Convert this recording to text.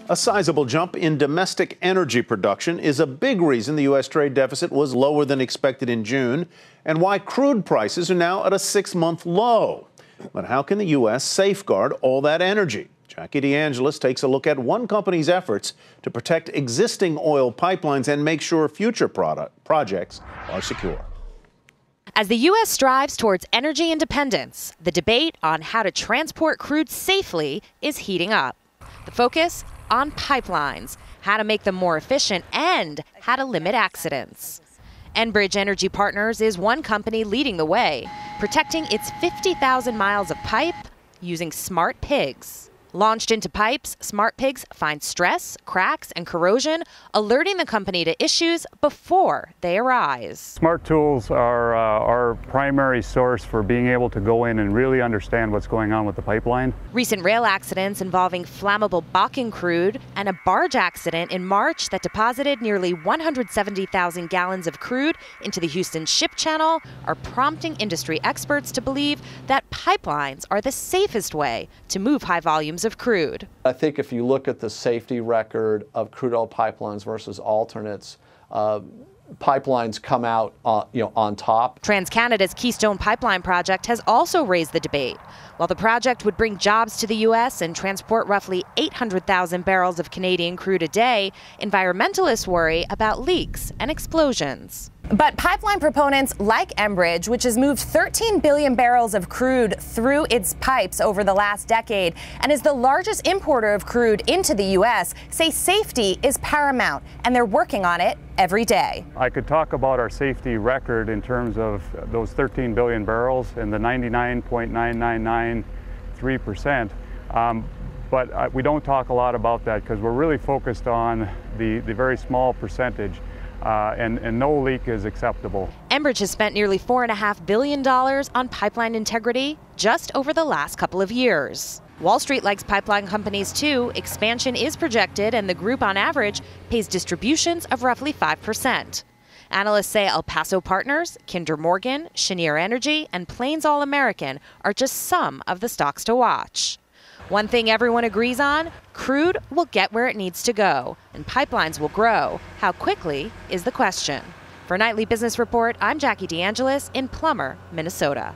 A sizable jump in domestic energy production is a big reason the U.S. trade deficit was lower than expected in June, and why crude prices are now at a 6-month low. But how can the U.S. safeguard all that energy? Jackie DeAngelis takes a look at one company's efforts to protect existing oil pipelines and make sure future projects are secure. As the U.S. strives towards energy independence, the debate on how to transport crude safely is heating up. The focus on pipelines, how to make them more efficient, and how to limit accidents. Enbridge Energy Partners is one company leading the way, protecting its 50,000 miles of pipe using smart pigs. Launched into pipes, smart pigs find stress, cracks, and corrosion, alerting the company to issues before they arise. Smart tools are our primary source for being able to go in and really understand what's going on with the pipeline. Recent rail accidents involving flammable Bakken crude and a barge accident in March that deposited nearly 170,000 gallons of crude into the Houston Ship Channel are prompting industry experts to believe that pipelines are the safest way to move high volumes of crude. I think if you look at the safety record of crude oil pipelines versus alternates, pipelines come out on top. TransCanada's Keystone Pipeline project has also raised the debate. While the project would bring jobs to the U.S. and transport roughly 800,000 barrels of Canadian crude a day, environmentalists worry about leaks and explosions. But pipeline proponents like Enbridge, which has moved 13 billion barrels of crude through its pipes over the last decade and is the largest importer of crude into the U.S., say safety is paramount, and they're working on it every day. I could talk about our safety record in terms of those 13 billion barrels and the 99.9993%. But we don't talk a lot about that because we're really focused on the very small percentage. And no leak is acceptable. Enbridge has spent nearly $4.5 billion on pipeline integrity just over the last couple of years. Wall Street likes pipeline companies too. Expansion is projected, and the group on average pays distributions of roughly 5%. Analysts say El Paso Partners, Kinder Morgan, Cheniere Energy, and Plains All American are just some of the stocks to watch. One thing everyone agrees on, crude will get where it needs to go, and pipelines will grow. How quickly is the question. For Nightly Business Report, I'm Jackie DeAngelis in Plummer, Minnesota.